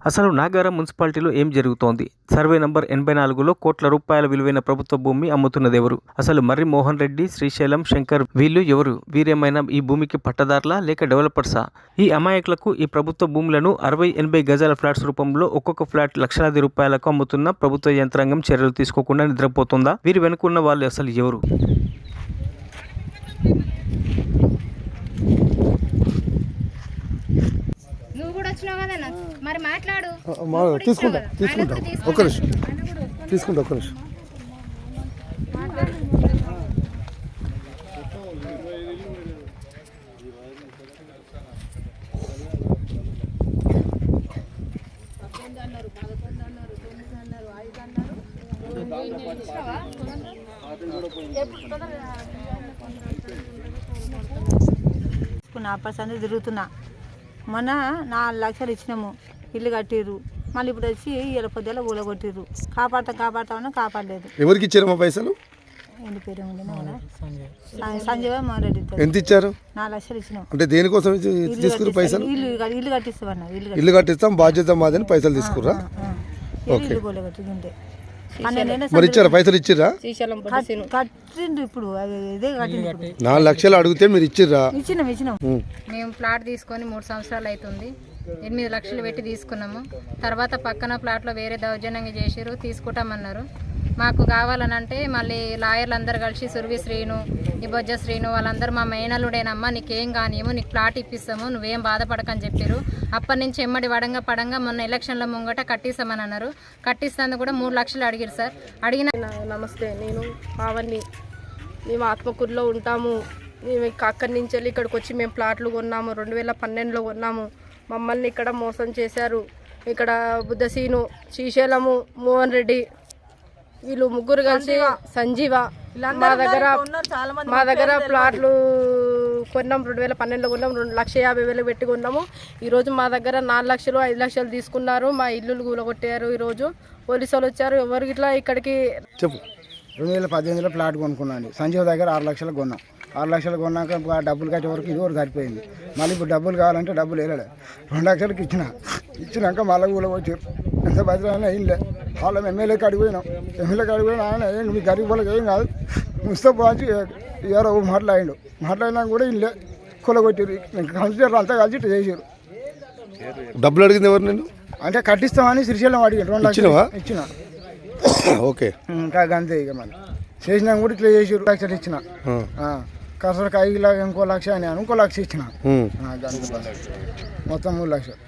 అసలు నాగారం మున్సిపాలిటీలో ఏం జరుగుతోంది? సర్వే నంబర్ 84లో కోట్ల రూపాయల విలువైన ప్రభుత్వ భూమి అమ్ముతున్నదెవరు? అసలు మర్రి మోహన్ రెడ్డి, శ్రీశైలం శంకర్ వీళ్ళు ఎవరు? వీరేమైనా ఈ భూమికి పట్టదారులా లేక డెవలపర్సా? ఈ అమాయకులకు ఈ ప్రభుత్వ భూములను 60-80 గజాల ఫ్లాట్స్ రూపంలో ఒక్కొక్క ఫ్లాట్ లక్షలాది రూపాయలకు అమ్ముతున్న ప్రభుత్వ యంత్రాంగం చర్యలు తీసుకోకుండా నిద్రపోతుందా? వీరి వెనుకున్న వాళ్ళు అసలు ఎవరు? మరి మాట్లాడు. తీసుకుంటా ఒక్క నిమిషం తీసుకుంటా ఒక్క నిమిషం. నా పర్సెంట్ తిరుగుతున్నా. మొన్న 4 లక్షలు ఇచ్చినాము, ఇల్లు కట్టిర్రు. మళ్ళీ ఇప్పుడు వచ్చి ఇలా పొద్దుల ఊళ్ళో కొట్టిర్రు. కాపాడుతామన్నా కాపాడలేదు. ఎవరికి ఇచ్చారమ్మా పైసలు? ఏంటి పేరు సంజయ్ మోహన్ రెడ్డి. ఎంత ఇచ్చారు? 4 లక్షలు ఇచ్చినాం. అంటే దేనికోసం తీసుకురు పైసలు? ఇల్లు కట్టిస్తామన్నా. ఇల్లు కట్టిస్తాం, బాధ్యత మాదని పైసలు తీసుకుర్రా? ఇల్లు గోళ కట్టింటే మరి ఇచ్చారా? పైసలు ఇచ్చిర్రా? కట్టిండు. ఇప్పుడు ఇదే కట్టిండు. 4 లక్షలు అడిగితే మీరు ఇచ్చిర్రా? ఇచ్చినాం. మేము ప్లాట్ తీసుకొని 3 సంవత్సరాలు అవుతుంది. 8 లక్షలు పెట్టి తీసుకున్నాము. తర్వాత పక్కన ప్లాట్లో వేరే దౌర్జన్యంగా చేసిరు, తీసుకుంటామన్నారు. మాకు కావాలనంటే మళ్ళీ లాయర్లు అందరు కలిసి సురవి శ్రీను, నిబొజ్జ శ్రీను వాళ్ళందరూ మా మేనలుడేనమ్మా, నీకేం కానియము, నీకు ప్లాట్ ఇప్పిస్తాము, నువ్వేం బాధపడకని చెప్పారు. అప్పటి నుంచి ఎమ్మడి పడంగా మొన్న ఎలక్షన్ల ముంగట కట్టిస్తామని అన్నారు. కట్టిస్తాను కూడా 3 లక్షలు అడిగారు సార్. అడిగిన నమస్తే, నేను పావని. మేము ఆత్మకూరులో ఉంటాము. మేము అక్కడి నుంచి వెళ్ళి ఇక్కడికి వచ్చి మేము ప్లాట్లు కొన్నాము. 2012లో కొన్నాము. మమ్మల్ని ఇక్కడ మోసం చేశారు. ఇక్కడ బుద్ధసీను, శ్రీశైలము, మోహన్ రెడ్డి వీళ్ళు ముగ్గురు కలిసి సంజీవ మా దగ్గర ప్లాట్లు కొన్నాం. 2012లో కొన్నాం. 2,50,000 పెట్టి కొన్నాము. ఈరోజు మా దగ్గర 4 లక్షలు 5 లక్షలు తీసుకున్నారు. మా ఇల్లులు కూలగొట్టారు. ఈరోజు పోలీసు వాళ్ళు వచ్చారు. ఎవరు ఇట్లా ఇక్కడికి చెప్పు. 2018లో ప్లాట్ కొనుక్కున్నాను. సంజీవ్ దగ్గర 6 లక్షలు కొన్నాం. 6 లక్షలు కొన్నాక డబ్బులు కట్టే వరకు ఇది వరకు సరిపోయింది. మళ్ళీ ఇప్పుడు డబ్బులు కావాలంటే డబ్బులు వెళ్ళాడు. 2 లక్షలకి ఇచ్చినాక మళ్ళీ కూడా వచ్చారు. ఎంత బతిరైనా అయిందే. వాళ్ళ ఎమ్మెల్యేకి అడిగిపోయినాం. ఆయన ఏం మీ గరీబ్ వాళ్ళకి ఏం కాదు, ముస్తఫా వచ్చి ఎవరో మాట్లాడినా కూడా ఇల్లే కొలగొట్టారు. కన్సిడర్ అంతా కలిసి ఇట్లా చేశారు. డబ్బులు అడిగింది ఎవరు? నేను అంటే కట్టిస్తామని శ్రీశైలం అడిగాను. 2 లక్షలు ఇచ్చిన. ఓకే, ఇంకా అంతే. ఇక మళ్ళీ చేసినా కూడా ఇట్లా చేసారు. 2 లక్షలు ఇచ్చిన. కసరకు 5 లక్షలు, ఇంకో 1 లక్ష అని ఇంకో 1 లక్ష ఇచ్చిన. మొత్తం 3 లక్షలు.